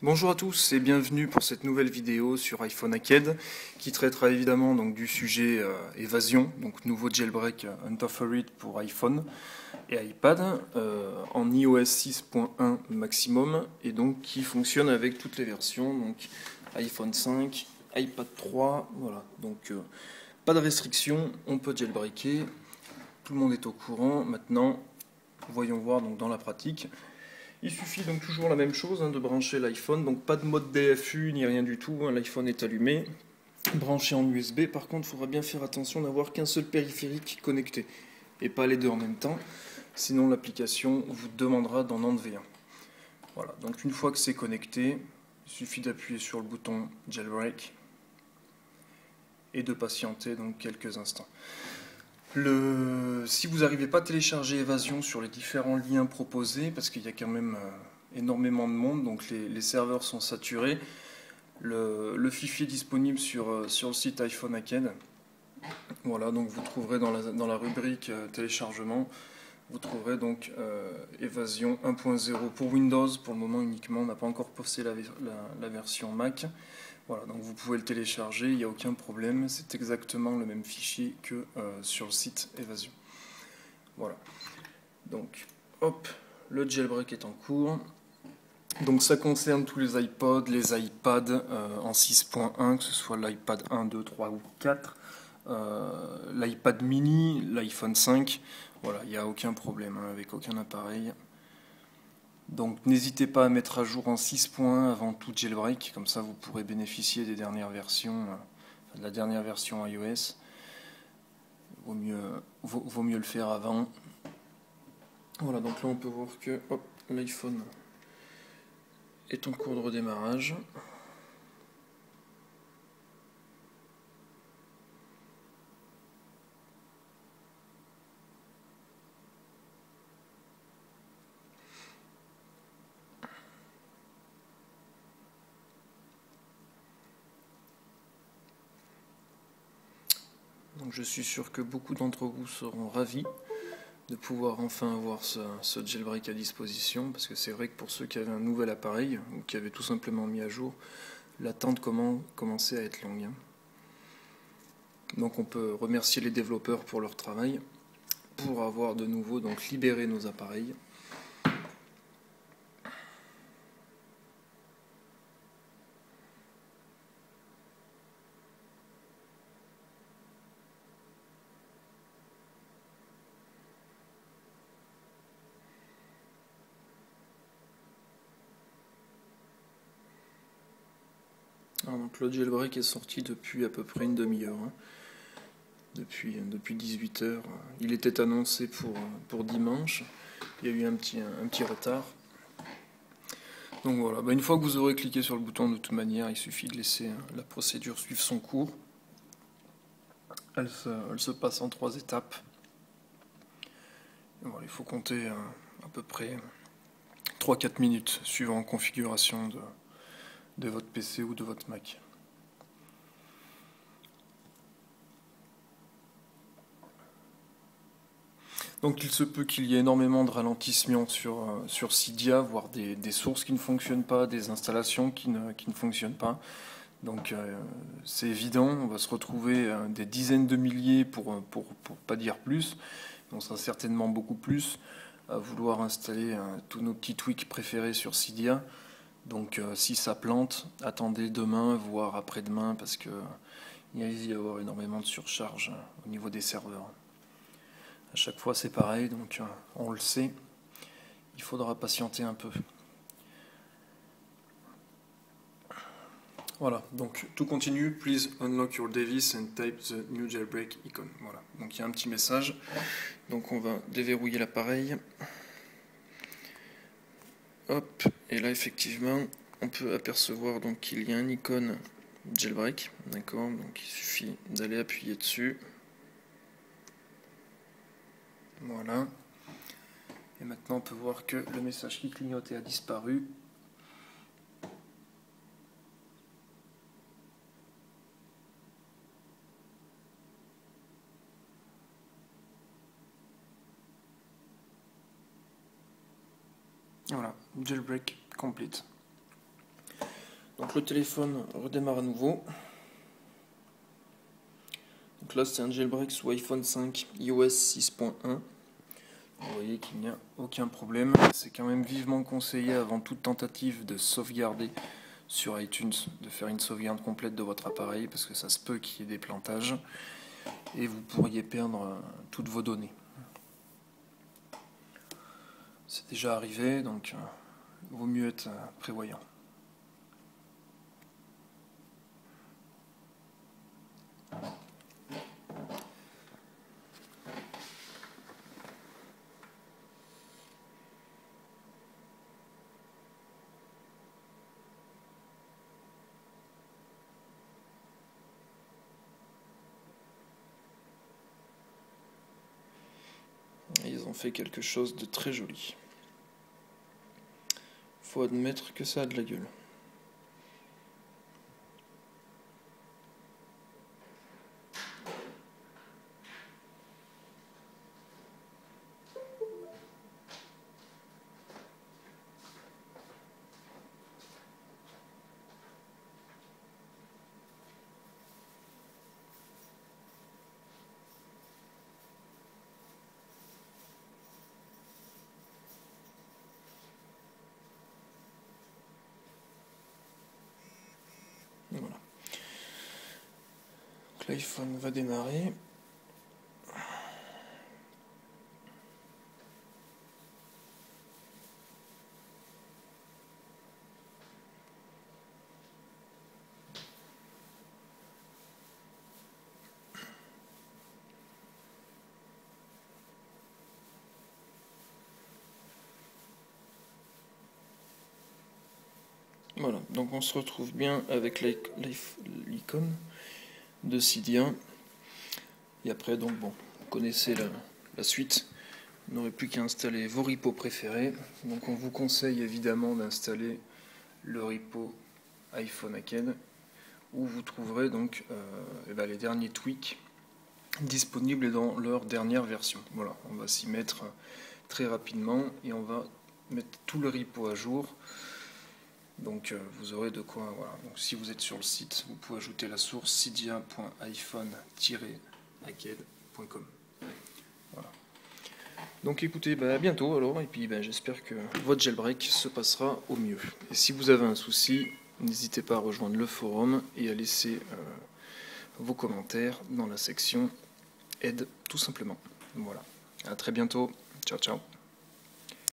Bonjour à tous et bienvenue pour cette nouvelle vidéo sur iPhone Arcade qui traitera évidemment donc du sujet évasion, donc nouveau jailbreak Untoferit pour iPhone et iPad en iOS 6.1 maximum et donc qui fonctionne avec toutes les versions, donc iPhone 5, iPad 3, voilà, donc pas de restriction, on peut jailbreaker, tout le monde est au courant. Maintenant, voyons voir donc dans la pratique. Il suffit donc toujours la même chose, de brancher l'iPhone, donc pas de mode DFU ni rien du tout, l'iPhone est allumé, branché en USB. Par contre, il faudra bien faire attention d'avoir qu'un seul périphérique connecté et pas les deux en même temps, sinon l'application vous demandera d'en enlever un. Voilà, donc une fois que c'est connecté, il suffit d'appuyer sur le bouton jailbreak et de patienter donc quelques instants. Si vous n'arrivez pas à télécharger Evasion sur les différents liens proposés, parce qu'il y a quand même énormément de monde, donc les serveurs sont saturés, le fichier est disponible sur le site iPhone Arcade. Voilà, donc vous trouverez dans la rubrique téléchargement, vous trouverez donc Evasion 1.0 pour Windows, pour le moment uniquement, on n'a pas encore posté la version Mac. Voilà, donc vous pouvez le télécharger, il n'y a aucun problème, c'est exactement le même fichier que sur le site Evasion. Voilà, donc hop, le jailbreak est en cours. Donc ça concerne tous les iPods, les iPads en 6.1, que ce soit l'iPad 1, 2, 3 ou 4, l'iPad mini, l'iPhone 5, voilà, il n'y a aucun problème avec aucun appareil. Donc n'hésitez pas à mettre à jour en 6.1 avant tout jailbreak, comme ça vous pourrez bénéficier des dernières versions, de la dernière version iOS. Vaut mieux le faire avant. Voilà, donc là on peut voir que l'iPhone est en cours de redémarrage. Donc je suis sûr que beaucoup d'entre vous seront ravis de pouvoir enfin avoir ce jailbreak à disposition, parce que c'est vrai que pour ceux qui avaient un nouvel appareil ou qui avaient tout simplement mis à jour, l'attente commençait à être longue. Donc on peut remercier les développeurs pour leur travail, pour avoir de nouveau donc libéré nos appareils. Alors donc le jailbreak est sorti depuis à peu près une demi-heure. Depuis 18h. Il était annoncé pour dimanche. Il y a eu un petit retard. Donc voilà, une fois que vous aurez cliqué sur le bouton, de toute manière, il suffit de laisser la procédure suivre son cours. Elle se passe en 3 étapes. Et voilà, il faut compter à peu près 3-4 minutes suivant la configuration de votre PC ou de votre Mac. Donc il se peut qu'il y ait énormément de ralentissements sur Cydia, voire des sources qui ne fonctionnent pas, des installations qui ne fonctionnent pas. Donc c'est évident, on va se retrouver des dizaines de milliers, pour pas dire plus, donc ça sera certainement beaucoup plus, à vouloir installer tous nos petits tweaks préférés sur Cydia. Donc si ça plante, attendez demain, voire après-demain, parce qu'il risque d'y avoir énormément de surcharge au niveau des serveurs. À chaque fois c'est pareil, donc on le sait, il faudra patienter un peu. Voilà, donc tout continue, please unlock your device and type the new jailbreak icon. Voilà, donc il y a un petit message, donc on va déverrouiller l'appareil. Hop, et là effectivement on peut apercevoir donc qu'il y a un icône jailbreak, d'accord, donc il suffit d'aller appuyer dessus. Voilà. Et maintenant on peut voir que le message qui clignotait a disparu. Voilà, jailbreak complete. Donc le téléphone redémarre à nouveau. Donc là c'est un jailbreak sous iPhone 5 iOS 6.1. Vous voyez qu'il n'y a aucun problème. C'est quand même vivement conseillé avant toute tentative de sauvegarder sur iTunes, de faire une sauvegarde complète de votre appareil parce que ça se peut qu'il y ait des plantages et vous pourriez perdre toutes vos données. C'est déjà arrivé, donc il vaut mieux être prévoyant. Et ils ont fait quelque chose de très joli. Faut admettre que ça a de la gueule. Voilà. Donc l'iPhone va démarrer. Voilà, donc on se retrouve bien avec l'icône de Cydia. Et après, donc bon, vous connaissez la suite. Vous n'aurez plus qu'à installer vos repos préférés. Donc on vous conseille évidemment d'installer le repo iPhone Hacked, où vous trouverez donc les derniers tweaks disponibles dans leur dernière version. Voilà, on va s'y mettre très rapidement et on va mettre tout le repo à jour. Donc vous aurez de quoi. Voilà. Donc, si vous êtes sur le site, vous pouvez ajouter la source cydia.iphone-hacked.com. Voilà. Donc écoutez, à bientôt alors, et puis j'espère que votre jailbreak se passera au mieux. Et si vous avez un souci, n'hésitez pas à rejoindre le forum et à laisser vos commentaires dans la section aide tout simplement. Voilà. À très bientôt. Ciao ciao.